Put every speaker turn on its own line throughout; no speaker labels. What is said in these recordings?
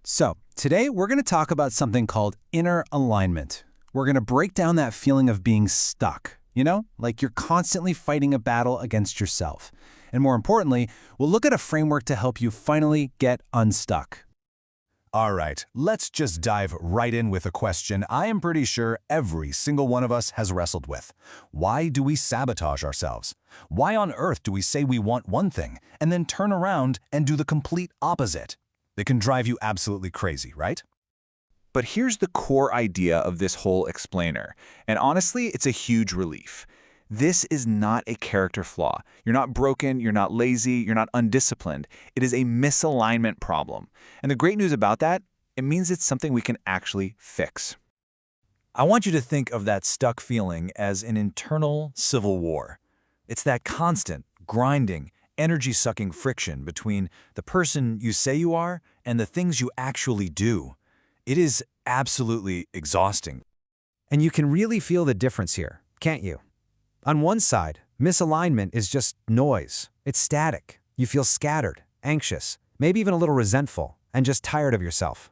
So, today we're going to talk about something called inner alignment. We're going to break down that feeling of being stuck, like you're constantly fighting a battle against yourself. And more importantly, we'll look at a framework to help you finally get unstuck.
All right, let's just dive right in with a question I am pretty sure every single one of us has wrestled with. Why do we sabotage ourselves? Why on earth do we say we want one thing and then turn around and do the complete opposite? It can drive you absolutely crazy, right?
But here's the core idea of this whole explainer, and honestly, it's a huge relief. This is not a character flaw. You're not broken, you're not lazy, you're not undisciplined. It is a misalignment problem. And the great news about that, it means it's something we can actually fix.
I want you to think of that stuck feeling as an internal civil war. It's that constant, grinding, energy-sucking friction between the person you say you are and the things you actually do. It is absolutely exhausting.
And you can really feel the difference here, can't you? On one side, misalignment is just noise. It's static. You feel scattered, anxious, maybe even a little resentful, and just tired of yourself.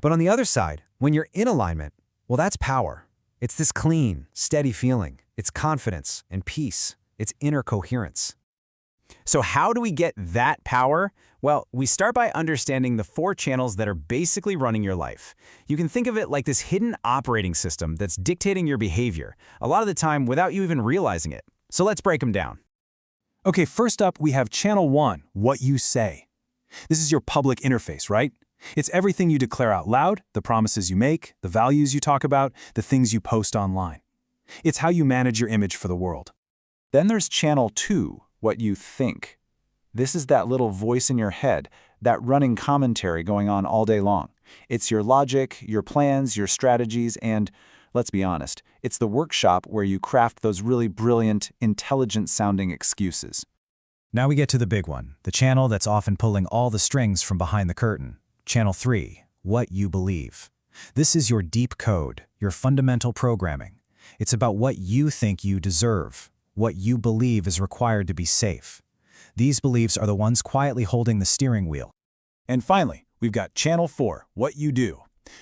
But on the other side, when you're in alignment, well, that's power. It's this clean, steady feeling. It's confidence and peace. It's inner coherence. So how do we get that power? Well, we start by understanding the 4 channels that are basically running your life. You can think of it like this hidden operating system that's dictating your behavior, a lot of the time without you even realizing it. So let's break them down.
Okay, first up, we have Channel 1, what you say. This is your public interface, right? It's everything you declare out loud, the promises you make, the values you talk about, the things you post online. It's how you manage your image for the world. Then there's Channel 2, what you think. This is that little voice in your head, that running commentary going on all day long. It's your logic, your plans, your strategies, and, let's be honest, it's the workshop where you craft those really brilliant, intelligent-sounding excuses.
Now we get to the big one, the channel that's often pulling all the strings from behind the curtain. Channel 3, what you believe. This is your deep code, your fundamental programming. It's about what you think you deserve, what you believe is required to be safe. These beliefs are the ones quietly holding the steering wheel.
And finally, we've got Channel 4, what you do.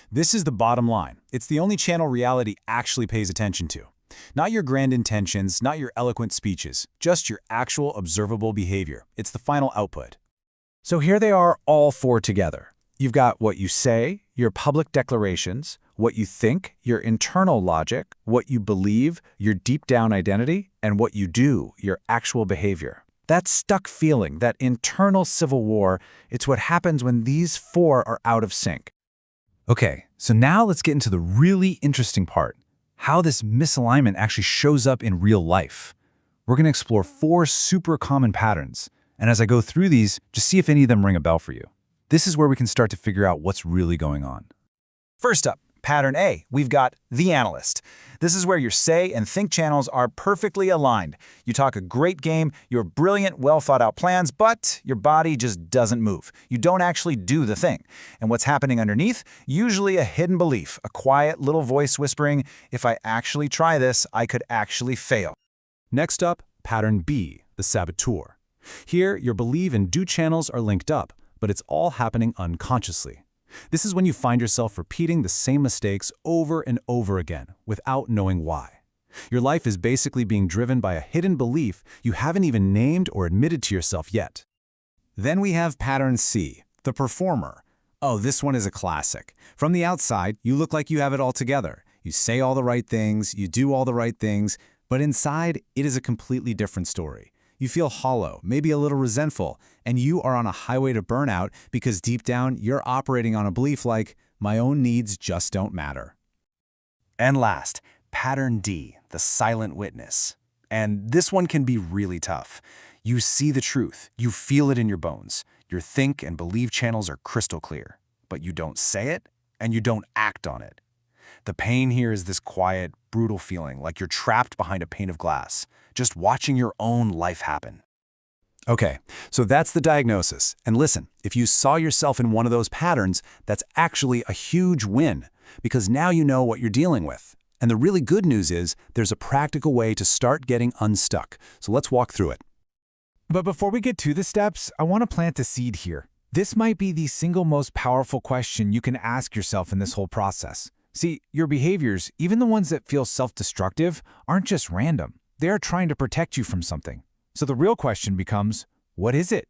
This is the bottom line. It's the only channel reality actually pays attention to. Not your grand intentions, not your eloquent speeches, just your actual observable behavior. It's the final output. So here they are, all 4 together. You've got what you say, your public declarations, what you think, your internal logic, what you believe, your deep down identity, and what you do, your actual behavior. That stuck feeling, that internal civil war, it's what happens when these 4 are out of sync.
Okay, so now let's get into the really interesting part, how this misalignment actually shows up in real life. We're going to explore 4 super common patterns, and as I go through these, just see if any of them ring a bell for you. This is where we can start to figure out what's really going on.
First up, Pattern A, we've got the analyst. This is where your say and think channels are perfectly aligned. You talk a great game, you have brilliant, well-thought-out plans, but your body just doesn't move. You don't actually do the thing. And what's happening underneath? Usually a hidden belief, a quiet little voice whispering, if I actually try this, I could actually fail.
Next up, Pattern B, the saboteur. Here, your believe and do channels are linked up, but it's all happening unconsciously. This is when you find yourself repeating the same mistakes over and over again without knowing why. Your life is basically being driven by a hidden belief you haven't even named or admitted to yourself yet. Then we have Pattern C, the performer. Oh, this one is a classic. From the outside, you look like you have it all together. You say all the right things, you do all the right things, but inside, it is a completely different story. You feel hollow, maybe a little resentful, and you are on a highway to burnout because deep down, you're operating on a belief like, my own needs just don't matter.
And last, Pattern D, the silent witness. And this one can be really tough. You see the truth, you feel it in your bones. Your think and believe channels are crystal clear, but you don't say it and you don't act on it. The pain here is this quiet, brutal feeling like you're trapped behind a pane of glass, just watching your own life happen. Okay, so that's the diagnosis. And listen, if you saw yourself in one of those patterns, that's actually a huge win, because now you know what you're dealing with. And the really good news is there's a practical way to start getting unstuck. So let's walk through it.
But before we get to the steps, I want to plant a seed here.
This might be the single most powerful question you can ask yourself in this whole process. See, your behaviors, even the ones that feel self-destructive, aren't just random. They are trying to protect you from something. So the real question becomes, what is it?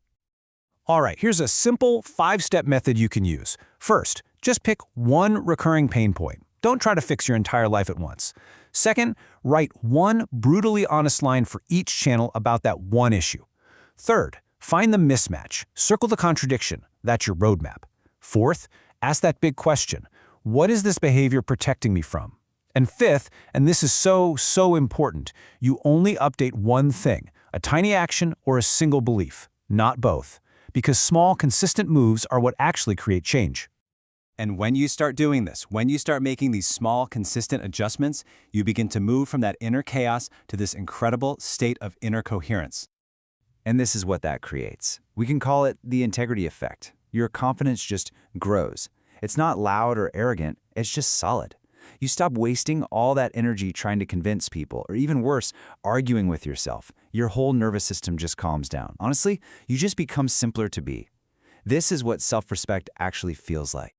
All right, here's a simple 5-step method you can use. First, just pick one recurring pain point. Don't try to fix your entire life at once. Second, write one brutally honest line for each channel about that one issue. Third, find the mismatch. Circle the contradiction. That's your roadmap. Fourth, ask that big question. What is this behavior protecting me from? And fifth, and this is so important, you only update one thing, a tiny action or a single belief, not both. Because small, consistent moves are what actually create change. And when you start doing this, when you start making these small, consistent adjustments, you begin to move from that inner chaos to this incredible state of inner coherence.
And this is what that creates. We can call it the integrity effect. Your confidence just grows. It's not loud or arrogant, it's just solid. You stop wasting all that energy trying to convince people, or even worse, arguing with yourself. Your whole nervous system just calms down. Honestly, you just become simpler to be. This is what self-respect actually feels like.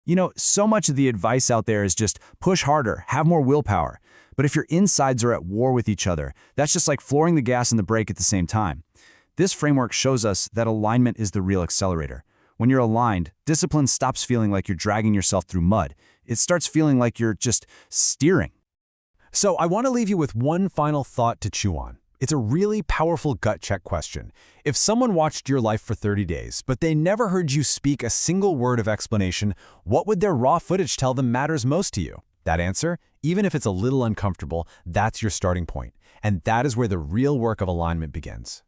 You know, so much of the advice out there is just push harder, have more willpower. But if your insides are at war with each other, that's just like flooring the gas and the brake at the same time. This framework shows us that alignment is the real accelerator. When you're aligned, discipline stops feeling like you're dragging yourself through mud. It starts feeling like you're just steering. So I want to leave you with one final thought to chew on. It's a really powerful gut check question. If someone watched your life for 30 days, but they never heard you speak a single word of explanation, what would their raw footage tell them matters most to you? That answer, even if it's a little uncomfortable, that's your starting point. And that is where the real work of alignment begins.